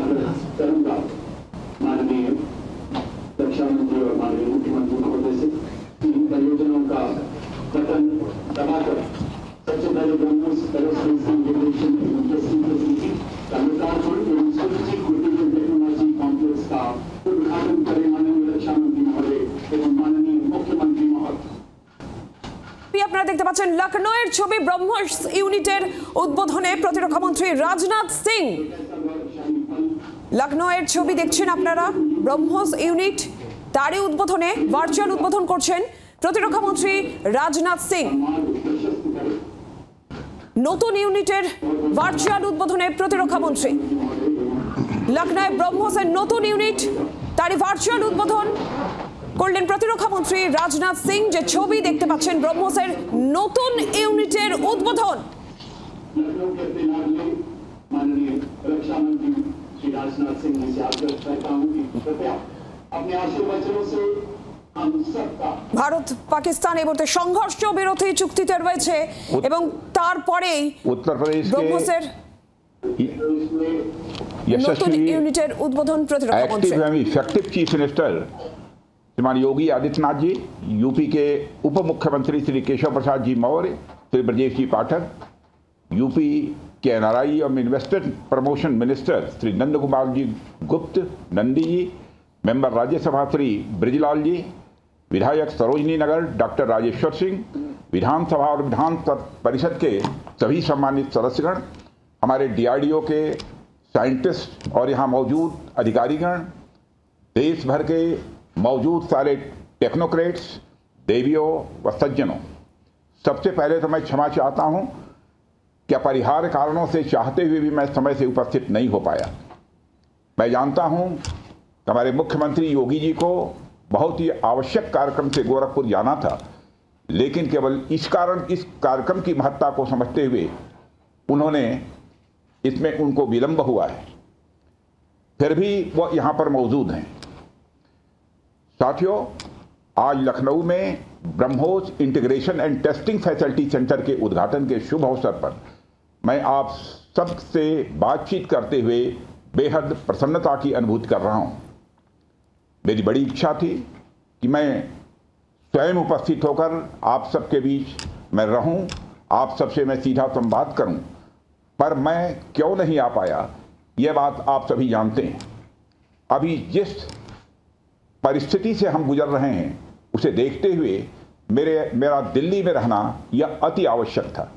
आग्रह करूंगा माननीय रक्षा मंत्री और माननीय मुख्यमंत्री महोदय से कि इन परियोजनाओं का बटन दबाकर सबसे पहले BrahMos aerospace integration industry facility का लोकार्पण एवं स्ट्रेटेजिक मटेरियल टेक्नोलॉजी कॉम्प्लेक्स का उद्घाटन करें माननीय रक्षा मंत्री महोदय एवं माननीय मुख्यमंत्री महोदय। আপনারা দেখতে পাচ্ছেন লখনউয়ের ছবি ব্রহ্মোস ইউনিটের উদ্বোধনে প্রতিরক্ষা মন্ত্রী রাজনাথ সিং। লখনউয়ের ছবি দেখছেন আপনারা, ব্রহ্মোস ইউনিট তারই উদ্বোধনে ভার্চুয়াল উদ্বোধন করছেন প্রতিরক্ষা মন্ত্রী রাজনাথ সিং। নতুন ইউনিটের ভার্চুয়াল উদ্বোধনে প্রতিরক্ষা মন্ত্রী লখনউয়ে ব্রহ্মোসের নতুন ইউনিট তারই ভার্চুয়াল উদ্বোধন করলেন প্রতিরক্ষা মন্ত্রী রাজনাথ সিং। যে ছবি দেখতে পাচ্ছেন ব্রহ্মোসের নতুন ইউনিটের উদ্বোধন। ভারত পাকিস্তান এই মুহূর্তে সংঘর্ষ বিরতি চুক্তিতে রয়েছে এবং তারপরেই উত্তরপ্রদেশ ব্রহ্মোসের নতুন ইউনিটের উদ্বোধন প্রতিরক্ষা মন্ত্রী। इफेक्टिव चीफ मिनिस्टर श्रीमान योगी आदित्यनाथ जी, यूपी के उप मुख्यमंत्री श्री केशव प्रसाद जी मौर्य, श्री ब्रजेश जी पाठक, यूपी के एनआरआई और investment promotion minister Shri Nand Kumar ji गुप्त नंदी जी, मेंबर राज्यसभा श्री ब्रिजलाल जी, विधायक सरोजनी नगर डॉक्टर राजेश्वर सिंह, विधानसभा और विधान परिषद के सभी सम्मानित सदस्यगण, हमारे डीआरडीओ के साइंटिस्ट और यहाँ मौजूद अधिकारीगण, देश भर के मौजूद सारे टेक्नोक्रेट्स, देवियों व सज्जनों, सबसे पहले तो मैं क्षमा चाहता हूँ कि अपरिहार्य कारणों से चाहते हुए भी मैं समय से उपस्थित नहीं हो पाया। मैं जानता हूँ कि हमारे मुख्यमंत्री योगी जी को बहुत ही आवश्यक कार्यक्रम से गोरखपुर जाना था, लेकिन केवल इस कार्यक्रम की महत्ता को समझते हुए उन्होंने इसमें उनको विलंब हुआ है, फिर भी वो यहाँ पर मौजूद हैं। साथियों, आज लखनऊ में BrahMos integration and testing facility centre के उद्घाटन के शुभ अवसर पर मैं आप सबसे बातचीत करते हुए बेहद प्रसन्नता की अनुभूति कर रहा हूँ। मेरी बड़ी इच्छा थी कि मैं स्वयं उपस्थित होकर आप सबके बीच मैं रहूँ, आप सबसे मैं सीधा संवाद करूँ, पर मैं क्यों नहीं आ पाया यह बात आप सभी जानते हैं। अभी जिस परिस्थिति से हम गुजर रहे हैं उसे देखते हुए मेरा दिल्ली में रहना यह अति आवश्यक था,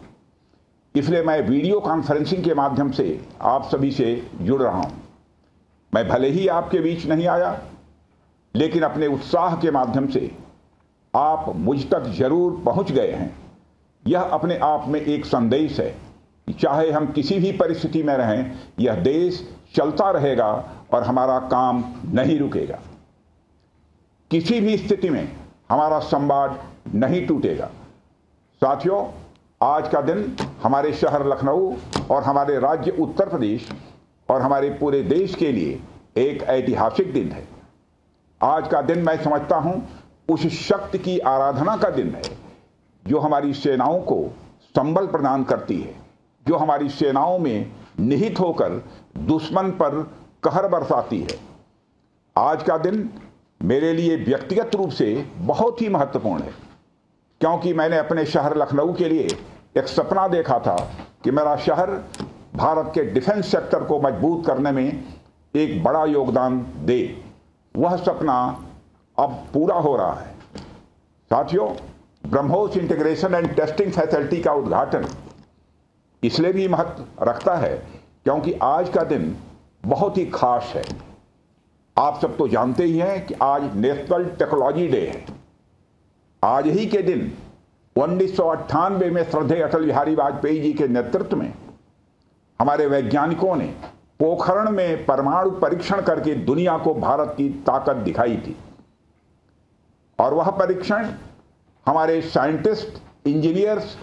इसलिए मैं वीडियो कॉन्फ्रेंसिंग के माध्यम से आप सभी से जुड़ रहा हूं। मैं भले ही आपके बीच नहीं आया, लेकिन अपने उत्साह के माध्यम से आप मुझ तक जरूर पहुंच गए हैं। यह अपने आप में एक संदेश है कि चाहे हम किसी भी परिस्थिति में रहें, यह देश चलता रहेगा और हमारा काम नहीं रुकेगा। किसी भी स्थिति में हमारा संवाद नहीं टूटेगा। साथियों, आज का दिन हमारे शहर लखनऊ और हमारे राज्य उत्तर प्रदेश और हमारे पूरे देश के लिए एक ऐतिहासिक दिन है। आज का दिन मैं समझता हूं उस शक्ति की आराधना का दिन है जो हमारी सेनाओं को संबल प्रदान करती है, जो हमारी सेनाओं में निहित होकर दुश्मन पर कहर बरसाती है। आज का दिन मेरे लिए व्यक्तिगत रूप से बहुत ही महत्वपूर्ण है, क्योंकि मैंने अपने शहर लखनऊ के लिए एक सपना देखा था कि मेरा शहर भारत के डिफेंस सेक्टर को मजबूत करने में एक बड़ा योगदान दे। वह सपना अब पूरा हो रहा है। साथियों, BrahMos integration and testing facility का उद्घाटन इसलिए भी महत्व रखता है क्योंकि आज का दिन बहुत ही खास है। आप सब तो जानते ही हैं कि आज नेशनल टेक्नोलॉजी डे है। आज ही के दिन 1998 में श्रद्धेय अटल बिहारी वाजपेयी जी के नेतृत्व में हमारे वैज्ञानिकों ने पोखरण में परमाणु परीक्षण करके दुनिया को भारत की ताकत दिखाई थी, और वह परीक्षण हमारे साइंटिस्ट, इंजीनियर्स,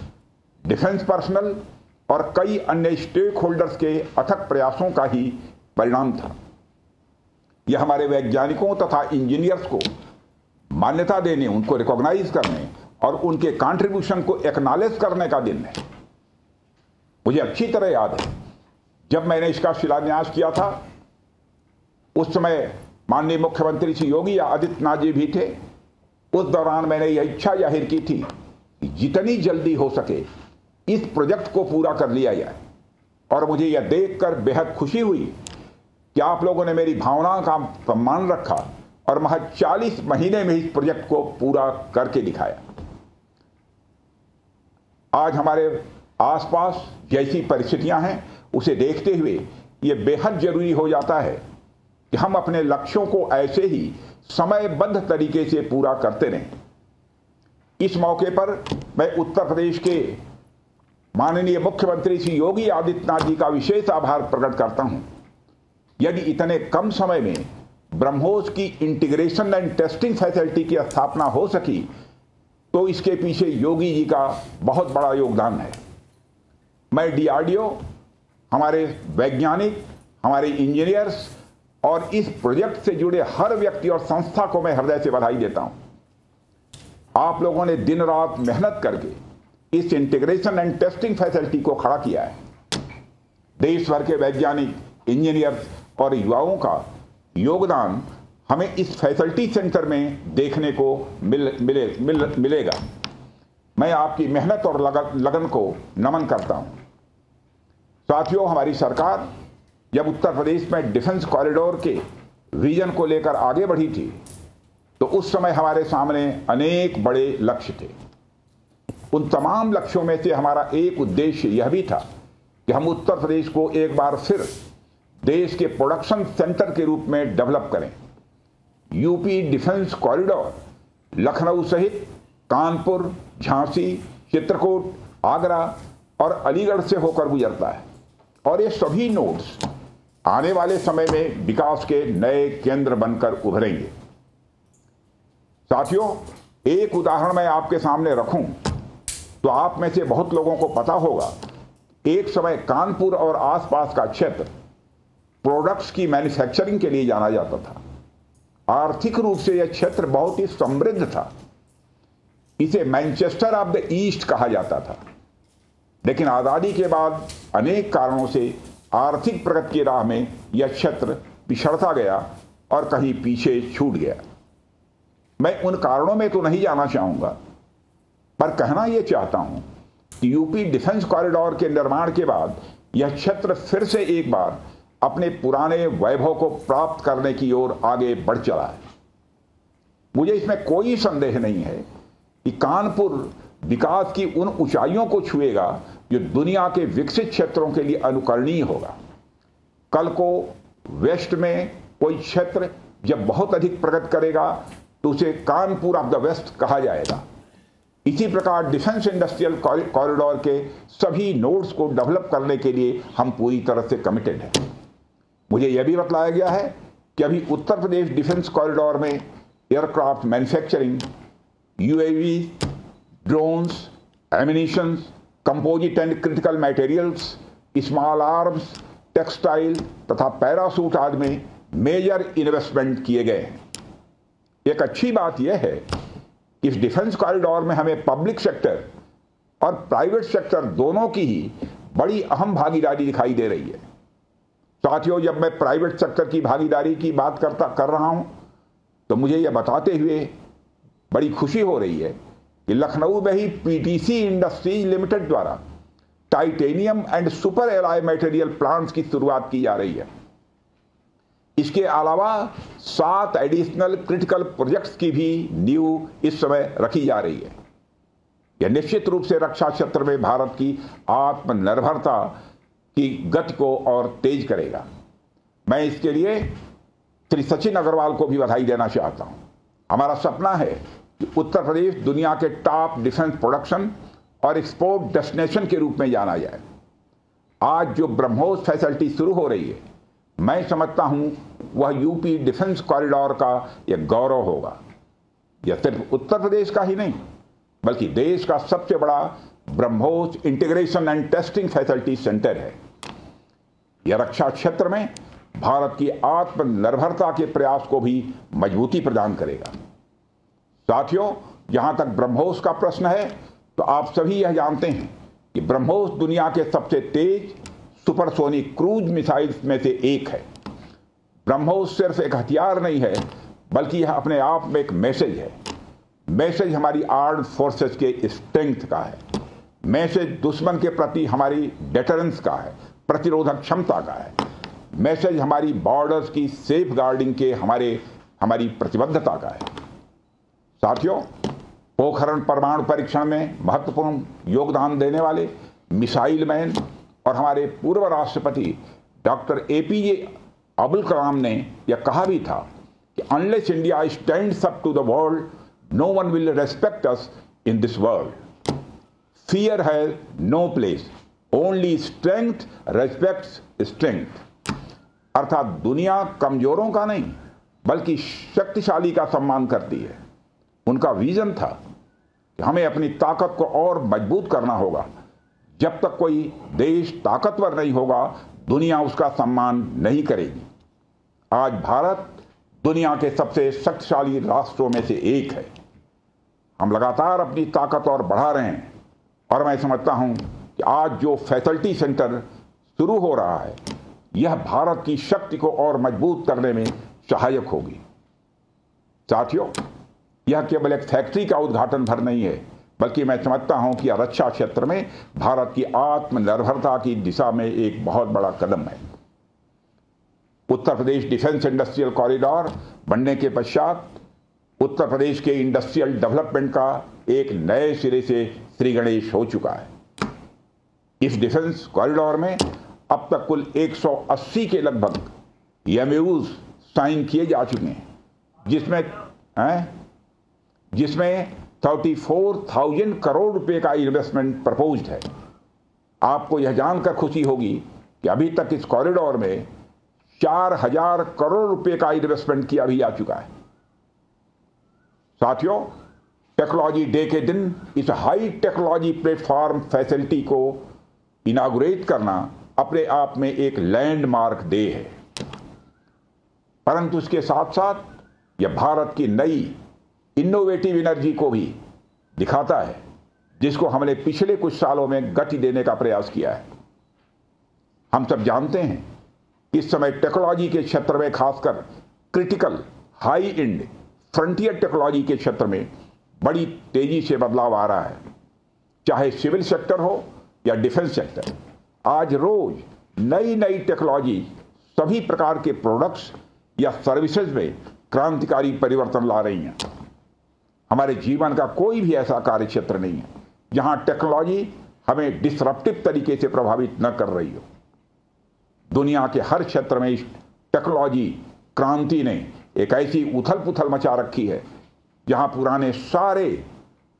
डिफेंस पर्सनल और कई अन्य स्टेक होल्डर्स के अथक प्रयासों का ही परिणाम था। यह हमारे वैज्ञानिकों तथा इंजीनियर्स को मान्यता देने, उनको रिकॉग्नाइज करने और उनके कंट्रीब्यूशन को एक्नॉलेज करने का दिन है। मुझे अच्छी तरह याद है जब मैंने इसका शिलान्यास किया था उस समय माननीय मुख्यमंत्री श्री योगी आदित्यनाथ जी भी थे। उस दौरान मैंने यह इच्छा जाहिर की थी कि जितनी जल्दी हो सके इस प्रोजेक्ट को पूरा कर लिया जाए, और मुझे यह देखकर बेहद खुशी हुई कि आप लोगों ने मेरी भावना का सम्मान रखा और महज 40 महीने में इस प्रोजेक्ट को पूरा करके दिखाया। आज हमारे आसपास जैसी परिस्थितियां हैं उसे देखते हुए यह बेहद जरूरी हो जाता है कि हम अपने लक्ष्यों को ऐसे ही समयबद्ध तरीके से पूरा करते रहें। इस मौके पर मैं उत्तर प्रदेश के माननीय मुख्यमंत्री श्री योगी आदित्यनाथ जी का विशेष आभार प्रकट करता हूं। यदि इतने कम समय में ब्रह्मोस की इंटीग्रेशन एंड टेस्टिंग फैसिलिटी की स्थापना हो सकी तो इसके पीछे योगी जी का बहुत बड़ा योगदान है। मैं डीआरडीओ, हमारे वैज्ञानिक, हमारे इंजीनियर्स और इस प्रोजेक्ट से जुड़े हर व्यक्ति और संस्था को मैं हृदय से बधाई देता हूं। आप लोगों ने दिन रात मेहनत करके इस इंटीग्रेशन एंड टेस्टिंग फैसिलिटी को खड़ा किया है। देश भर के वैज्ञानिक, इंजीनियर्स और युवाओं का योगदान हमें इस फैसिलिटी सेंटर में देखने को मिलेगा। मैं आपकी मेहनत और लगन को नमन करता हूं। साथियों, हमारी सरकार जब उत्तर प्रदेश में डिफेंस कॉरिडोर के विजन को लेकर आगे बढ़ी थी तो उस समय हमारे सामने अनेक बड़े लक्ष्य थे। उन तमाम लक्ष्यों में से हमारा एक उद्देश्य यह भी था कि हम उत्तर प्रदेश को एक बार फिर देश के प्रोडक्शन सेंटर के रूप में डेवलप करें। यूपी डिफेंस कॉरिडोर लखनऊ सहित कानपुर, झांसी, चित्रकूट, आगरा और अलीगढ़ से होकर गुजरता है, और ये सभी नोड्स आने वाले समय में विकास के नए केंद्र बनकर उभरेंगे। साथियों, एक उदाहरण मैं आपके सामने रखूं तो आप में से बहुत लोगों को पता होगा, एक समय कानपुर और आसपास का क्षेत्र प्रोडक्ट्स की मैन्युफैक्चरिंग के लिए जाना जाता था। आर्थिक रूप से यह क्षेत्र बहुत ही समृद्ध था। इसे मैनचेस्टर ऑफ द ईस्ट कहा जाता था। लेकिन आज़ादी के बाद अनेक कारणों से आर्थिक प्रगति की राह में यह क्षेत्र पिछड़ता गया और कहीं पीछे छूट गया। मैं उन कारणों में तो नहीं जाना चाहूंगा, पर कहना यह चाहता हूं कि यूपी डिफेंस कॉरिडोर के निर्माण के बाद यह क्षेत्र फिर से एक बार अपने पुराने वैभव को प्राप्त करने की ओर आगे बढ़ चला है। मुझे इसमें कोई संदेह नहीं है कि कानपुर विकास की उन ऊंचाइयों को छुएगा जो दुनिया के विकसित क्षेत्रों के लिए अनुकरणीय होगा। कल को वेस्ट में कोई क्षेत्र जब बहुत अधिक प्रगति करेगा तो उसे कानपुर ऑफ द वेस्ट कहा जाएगा। इसी प्रकार डिफेंस इंडस्ट्रियल कॉरिडोर के सभी नोड्स को डेवलप करने के लिए हम पूरी तरह से कमिटेड हैं। मुझे यह भी बतलाया गया है कि अभी उत्तर प्रदेश डिफेंस कॉरिडोर में aircraft manufacturing, UAV, drones, ammunitions, composite and critical materials, small arms, textile तथा पैरासूट आदि में मेजर इन्वेस्टमेंट किए गए हैं। एक अच्छी बात यह है कि इस डिफेंस कॉरिडोर में हमें पब्लिक सेक्टर और प्राइवेट सेक्टर दोनों की ही बड़ी अहम भागीदारी दिखाई दे रही है। साथियों, जब मैं प्राइवेट सेक्टर की भागीदारी की बात कर रहा हूं तो मुझे यह बताते हुए बड़ी खुशी हो रही है कि लखनऊ में ही पीटीसी इंडस्ट्रीज लिमिटेड द्वारा titanium and super alloy material plants की शुरुआत की जा रही है। इसके अलावा 7 एडिशनल क्रिटिकल प्रोजेक्ट्स की भी नींव इस समय रखी जा रही है। यह निश्चित रूप से रक्षा क्षेत्र में भारत की आत्मनिर्भरता की गति को और तेज करेगा। मैं इसके लिए श्री सचिन अग्रवाल को भी बधाई देना चाहता हूं। हमारा सपना है कि उत्तर प्रदेश दुनिया के टॉप डिफेंस प्रोडक्शन और एक्सपोर्ट डेस्टिनेशन के रूप में जाना जाए। आज जो ब्रह्मोस फैसिलिटी शुरू हो रही है, मैं समझता हूं वह यूपी डिफेंस कॉरिडोर का यह गौरव होगा। यह सिर्फ उत्तर प्रदेश का ही नहीं बल्कि देश का सबसे बड़ा BrahMos integration and testing facility centre है। यह रक्षा क्षेत्र में भारत की आत्मनिर्भरता के प्रयास को भी मजबूती प्रदान करेगा। साथियों, जहां तक ब्रह्मोस का प्रश्न है तो आप सभी यह जानते हैं कि ब्रह्मोस दुनिया के सबसे तेज सुपरसोनिक क्रूज मिसाइल्स में से एक है। ब्रह्मोस सिर्फ एक हथियार नहीं है, बल्कि यह अपने आप में एक मैसेज है। मैसेज हमारी आर्म्ड फोर्सेस के स्ट्रेंथ का है। मैसेज दुश्मन के प्रति हमारी डेटरेंस का है, प्रतिरोधक क्षमता का है। मैसेज हमारी बॉर्डर्स की सेफ गार्डिंग के हमारी प्रतिबद्धता का है। साथियों, पोखरण परमाणु परीक्षण में महत्वपूर्ण योगदान देने वाले मिसाइल मैन और हमारे पूर्व राष्ट्रपति डॉक्टर APJ अब्दुल कलाम ने यह कहा भी था कि unless India stands up to the world, no one will respect us in this world. Fear has no place, only strength respects strength. अर्थात दुनिया कमजोरों का नहीं, बल्कि शक्तिशाली का सम्मान करती है। उनका विजन था कि हमें अपनी ताकत को और मजबूत करना होगा। जब तक कोई देश ताकतवर नहीं होगा, दुनिया उसका सम्मान नहीं करेगी। आज भारत दुनिया के सबसे शक्तिशाली राष्ट्रों में से एक है। हम लगातार अपनी ताकत और बढ़ा रहे हैं, और मैं समझता हूं कि आज जो फैसिलिटी सेंटर शुरू हो रहा है, यह भारत की शक्ति को और मजबूत करने में सहायक होगी। साथियों, यह केवल एक फैक्ट्री का उद्घाटन भर नहीं है, बल्कि मैं समझता हूं कि रक्षा क्षेत्र में भारत की आत्मनिर्भरता की दिशा में एक बहुत बड़ा कदम है। उत्तर प्रदेश डिफेंस इंडस्ट्रियल कॉरिडोर बनने के पश्चात उत्तर प्रदेश के इंडस्ट्रियल डेवलपमेंट का एक नए सिरे से श्री गणेश हो चुका है। इस डिफेंस कॉरिडोर में अब तक कुल 180 के लगभग MOUs साइन किए जा चुके हैं, जिसमें 34,000 करोड़ रुपए का इन्वेस्टमेंट प्रपोज्ड है। आपको यह जानकर खुशी होगी कि अभी तक इस कॉरिडोर में 4,000 करोड़ रुपए का इन्वेस्टमेंट किया भी जा चुका है। साथियों, टेक्नोलॉजी डे के दिन इस हाई टेक्नोलॉजी प्लेटफॉर्म फैसिलिटी को इनागुरेट करना अपने आप में एक लैंडमार्क डे है, परंतु इसके साथ साथ यह भारत की नई इनोवेटिव एनर्जी को भी दिखाता है, जिसको हमने पिछले कुछ सालों में गति देने का प्रयास किया है। हम सब जानते हैं कि इस समय टेक्नोलॉजी के क्षेत्र में, खासकर critical high and frontier technology के क्षेत्र में बड़ी तेजी से बदलाव आ रहा है। चाहे सिविल सेक्टर हो या डिफेंस सेक्टर, आज रोज नई नई टेक्नोलॉजी सभी प्रकार के प्रोडक्ट्स या सर्विसेज में क्रांतिकारी परिवर्तन ला रही हैं। हमारे जीवन का कोई भी ऐसा कार्य क्षेत्र नहीं है जहां टेक्नोलॉजी हमें डिसरप्टिव तरीके से प्रभावित न कर रही हो। दुनिया के हर क्षेत्र में इस टेक्नोलॉजी क्रांति ने एक ऐसी उथल पुथल मचा रखी है जहां पुराने सारे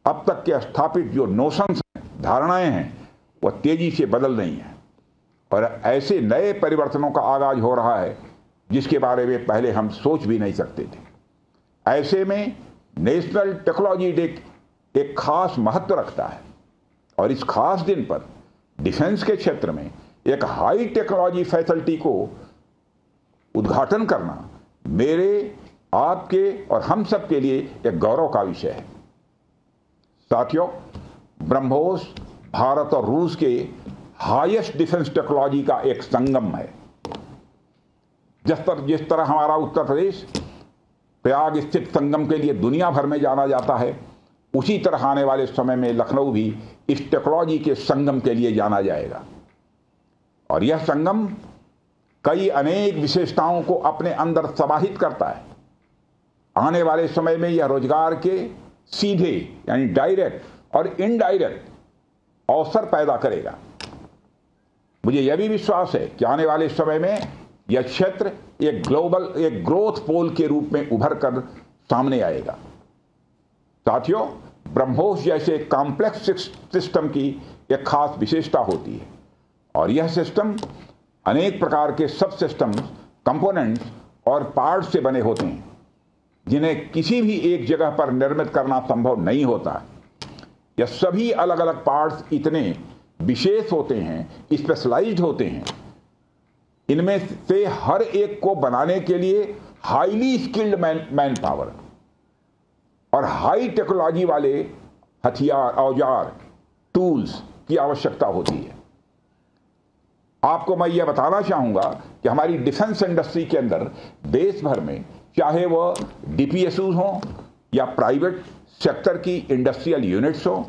अब तक के स्थापित जो नोशंस हैं, धारणाएं हैं, वह तेजी से बदल रही हैं, और ऐसे नए परिवर्तनों का आगाज हो रहा है जिसके बारे में पहले हम सोच भी नहीं सकते थे। ऐसे में नेशनल टेक्नोलॉजी डे एक खास महत्व रखता है, और इस खास दिन पर डिफेंस के क्षेत्र में एक हाई टेक्नोलॉजी फैसिलिटी को उद्घाटन करना मेरे, आपके और हम सब के लिए एक गौरव का विषय है। साथियों, ब्रह्मोस भारत और रूस के हाईएस्ट डिफेंस टेक्नोलॉजी का एक संगम है। जिस तरह हमारा उत्तर प्रदेश प्रयाग स्थित संगम के लिए दुनिया भर में जाना जाता है, उसी तरह आने वाले समय में लखनऊ भी इस टेक्नोलॉजी के संगम के लिए जाना जाएगा। और यह संगम कई अनेक विशेषताओं को अपने अंदर समाहित करता है। आने वाले समय में यह रोजगार के सीधे यानी डायरेक्ट और इनडायरेक्ट अवसर पैदा करेगा। मुझे यह भी विश्वास है कि आने वाले समय में यह क्षेत्र एक ग्रोथ पोल के रूप में उभर कर सामने आएगा। साथियों, ब्रह्मोस जैसे कॉम्प्लेक्स सिस्टम की एक खास विशेषता होती है, और यह सिस्टम अनेक प्रकार के सब सिस्टम्स, कंपोनेंट्स और पार्ट्स से बने होते हैं, जिन्हें किसी भी एक जगह पर निर्मित करना संभव नहीं होता। यह सभी अलग अलग पार्ट्स इतने विशेष होते हैं, स्पेशलाइज्ड होते हैं, इनमें से हर एक को बनाने के लिए हाईली स्किल्ड मैन पावर और हाई टेक्नोलॉजी वाले हथियार, औजार, टूल्स की आवश्यकता होती है। आपको मैं यह बताना चाहूंगा कि हमारी डिफेंस इंडस्ट्री के अंदर देश भर में, चाहे वह डीपीएसयू हो या प्राइवेट सेक्टर की इंडस्ट्रियल यूनिट्स हो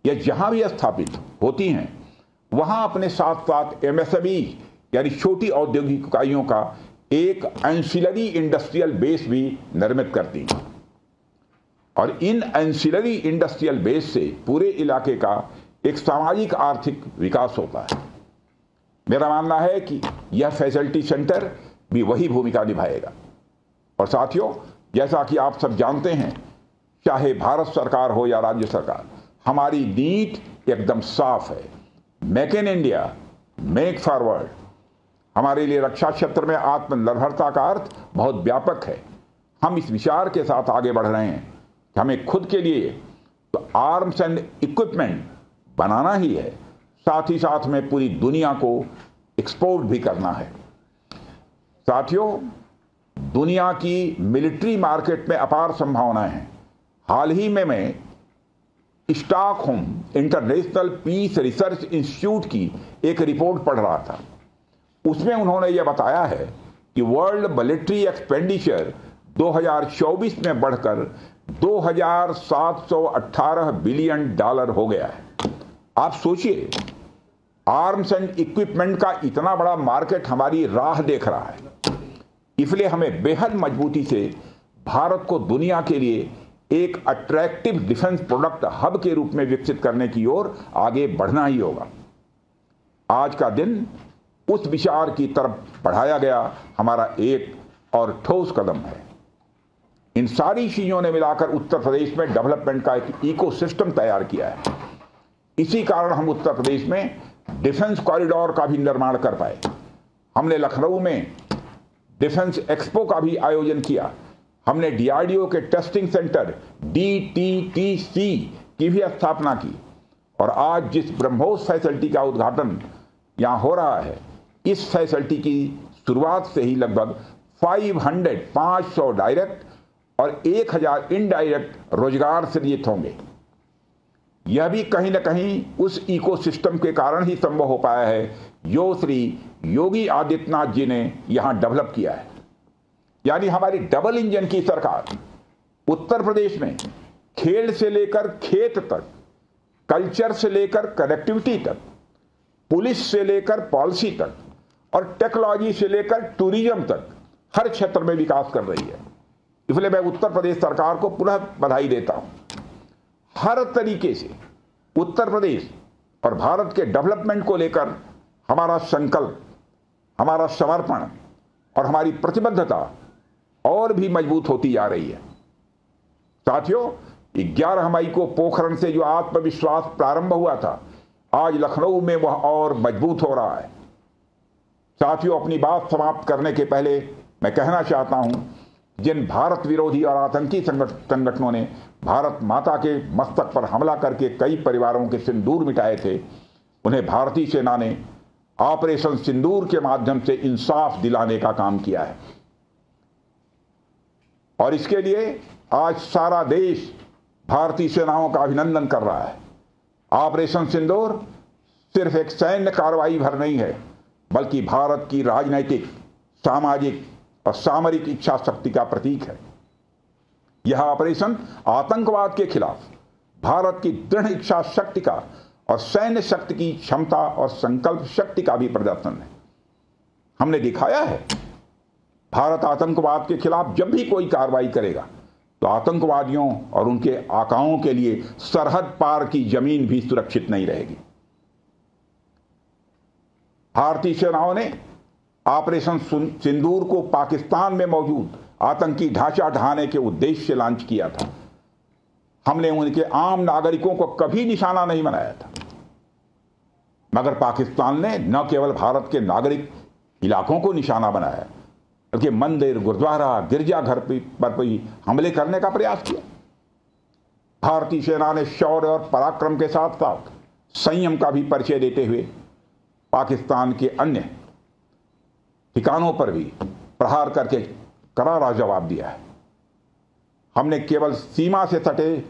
या जहां भी स्थापित होती हैं, वहां अपने साथ साथ एमएसएमई यानी छोटी औद्योगिक इकाइयों का एक एंसिलरी इंडस्ट्रियल बेस भी निर्मित करती हैं। और इन एंसिलरी इंडस्ट्रियल बेस से पूरे इलाके का एक सामाजिक आर्थिक विकास होता है। मेरा मानना है कि यह फैसिलिटी सेंटर भी वही भूमिका निभाएगा। और साथियों, जैसा कि आप सब जानते हैं, चाहे भारत सरकार हो या राज्य सरकार, हमारी नीति एकदम साफ है। Make in India, make forward. हमारे लिए रक्षा क्षेत्र में आत्मनिर्भरता का अर्थ बहुत व्यापक है। हम इस विचार के साथ आगे बढ़ रहे हैं कि हमें खुद के लिए तो आर्म्स एंड इक्विपमेंट बनाना ही है, साथ ही साथ में पूरी दुनिया को एक्सपोर्ट भी करना है। साथियों, दुनिया की मिलिट्री मार्केट में अपार संभावनाएं हैं। हाल ही में मैं Stockholm International Peace Research Institute की एक रिपोर्ट पढ़ रहा था। उसमें उन्होंने यह बताया है कि वर्ल्ड मिलिट्री एक्सपेंडिचर 2024 में बढ़कर $2,718 बिलियन हो गया है। आप सोचिए, आर्म्स एंड इक्विपमेंट का इतना बड़ा मार्केट हमारी राह देख रहा है। इसलिए हमें बेहद मजबूती से भारत को दुनिया के लिए एक अट्रैक्टिव डिफेंस प्रोडक्ट हब के रूप में विकसित करने की ओर आगे बढ़ना ही होगा। आज का दिन उस विचार की तरफ बढ़ाया गया हमारा एक और ठोस कदम है। इन सारी चीजों ने मिलाकर उत्तर प्रदेश में डेवलपमेंट का एक इकोसिस्टम तैयार किया है। इसी कारण हम उत्तर प्रदेश में डिफेंस कॉरिडोर का भी निर्माण कर पाए। हमने लखनऊ में डिफेंस एक्सपो का भी आयोजन किया। हमने डीआरडीओ के टेस्टिंग सेंटर DTTC की भी स्थापना की। और आज जिस ब्रह्मोस फैसिलिटी का उद्घाटन यहां हो रहा है, इस फैसिलिटी की शुरुआत से ही लगभग 500 डायरेक्ट और 1000 इनडायरेक्ट रोजगार सृजित होंगे। यह भी कहीं न कहीं उस इकोसिस्टम के कारण ही संभव हो पाया है जो श्री योगी आदित्यनाथ जी ने यहां डेवलप किया है। यानी हमारी डबल इंजन की सरकार उत्तर प्रदेश में खेल से लेकर खेत तक, कल्चर से लेकर कनेक्टिविटी तक, पुलिस से लेकर पॉलिसी तक और टेक्नोलॉजी से लेकर टूरिज्म तक हर क्षेत्र में विकास कर रही है। इसलिए मैं उत्तर प्रदेश सरकार को पुनः बधाई देता हूं। हर तरीके से उत्तर प्रदेश और भारत के डेवलपमेंट को लेकर हमारा संकल्प, हमारा समर्पण और हमारी प्रतिबद्धता और भी मजबूत होती जा रही है। साथियों, 11 मई को पोखरण से जो आत्मविश्वास प्रारंभ हुआ था, आज लखनऊ में वह और मजबूत हो रहा है। साथियों, अपनी बात समाप्त करने के पहले मैं कहना चाहता हूं, जिन भारत विरोधी और आतंकी संगठनों ने भारत माता के मस्तक पर हमला करके कई परिवारों के सिंदूर मिटाए थे, उन्हें भारतीय सेना ने ऑपरेशन सिंदूर के माध्यम से इंसाफ दिलाने का काम किया है। और इसके लिए आज सारा देश भारतीय सेनाओं का अभिनंदन कर रहा है। ऑपरेशन सिंदूर सिर्फ एक सैन्य कार्रवाई भर नहीं है, बल्कि भारत की राजनैतिक, सामाजिक और सामरिक इच्छा शक्ति का प्रतीक है। यह ऑपरेशन आतंकवाद के खिलाफ भारत की दृढ़ इच्छा शक्ति का और सैन्य शक्ति की क्षमता और संकल्प शक्ति का भी प्रदर्शन है। हमने दिखाया है, भारत आतंकवाद के खिलाफ जब भी कोई कार्रवाई करेगा तो आतंकवादियों और उनके आकाओं के लिए सरहद पार की जमीन भी सुरक्षित नहीं रहेगी। भारतीय सेनाओं ने ऑपरेशन सिंदूर को पाकिस्तान में मौजूद आतंकी ढांचा ढहाने के उद्देश्य से लॉन्च किया था। हमने उनके आम नागरिकों को कभी निशाना नहीं बनाया था, मगर पाकिस्तान ने न केवल भारत के नागरिक इलाकों को निशाना बनाया, बल्कि मंदिर, गुरुद्वारा, गिरजाघर पर भी हमले करने का प्रयास किया। भारतीय सेना ने शौर्य और पराक्रम के साथ साथ संयम का भी परिचय देते हुए पाकिस्तान के अन्य ठिकानों पर भी प्रहार करके करारा जवाब दिया है। हमने केवल सीमा से सटे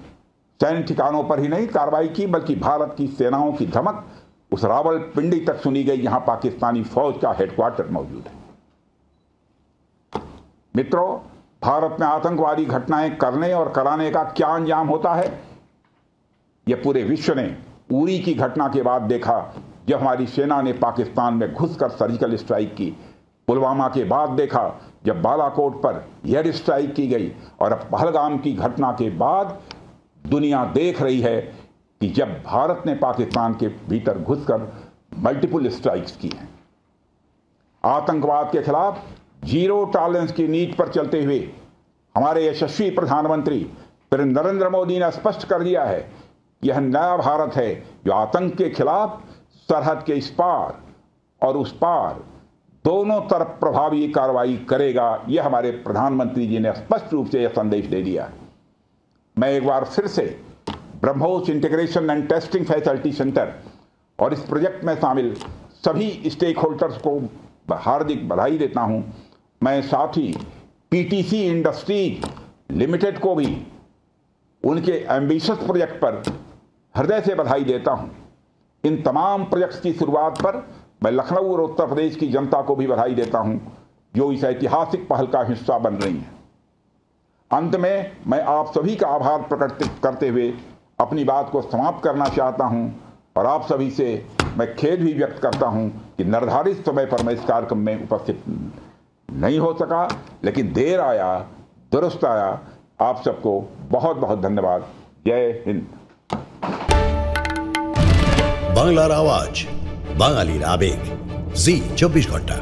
सैन्य ठिकानों पर ही नहीं कार्रवाई की, बल्कि भारत की सेनाओं की धमक उस रावलपिंडी तक सुनी गई जहां पाकिस्तानी फौज का हेडक्वार्टर मौजूद है। मित्रों, भारत में आतंकवादी घटनाएं करने और कराने का क्या अंजाम होता है, यह पूरे विश्व ने उरी की घटना के बाद देखा, जब हमारी सेना ने पाकिस्तान में घुसकर सर्जिकल स्ट्राइक की। पुलवामा के बाद देखा जब बालाकोट पर एयर स्ट्राइक की गई, और अब पहलगाम की घटना के बाद दुनिया देख रही है कि जब भारत ने पाकिस्तान के भीतर घुसकर मल्टीपल स्ट्राइक्स की हैं। आतंकवाद के खिलाफ जीरो टॉलरेंस की नीति पर चलते हुए हमारे यशस्वी प्रधानमंत्री श्री नरेंद्र मोदी ने स्पष्ट कर दिया है, यह नया भारत है जो आतंक के खिलाफ सरहद के इस पार और उस पार दोनों तरफ प्रभावी कार्रवाई करेगा। यह हमारे प्रधानमंत्री जी ने स्पष्ट रूप से यह संदेश दे दिया है। मैं एक बार फिर से BrahMos integration and testing facility centre और इस प्रोजेक्ट में शामिल सभी स्टेक होल्डर्स को हार्दिक बधाई देता हूं। मैं साथ ही पीटीसी इंडस्ट्रीज लिमिटेड को भी उनके एम्बिशियस प्रोजेक्ट पर हृदय से बधाई देता हूं। इन तमाम प्रोजेक्ट्स की शुरुआत पर मैं लखनऊ और उत्तर प्रदेश की जनता को भी बधाई देता हूं, जो इस ऐतिहासिक पहल का हिस्सा बन रही हैं। अंत में मैं आप सभी का आभार प्रकट करते हुए अपनी बात को समाप्त करना चाहता हूं, और आप सभी से मैं खेद भी व्यक्त करता हूं कि निर्धारित समय पर मैं इस कार्यक्रम में उपस्थित नहीं हो सका, लेकिन देर आया दुरुस्त आया। आप सबको बहुत बहुत धन्यवाद। जय हिंद। বাংলার আওয়াজ, বাঙালির আবেগ, জি 24 ঘন্টা।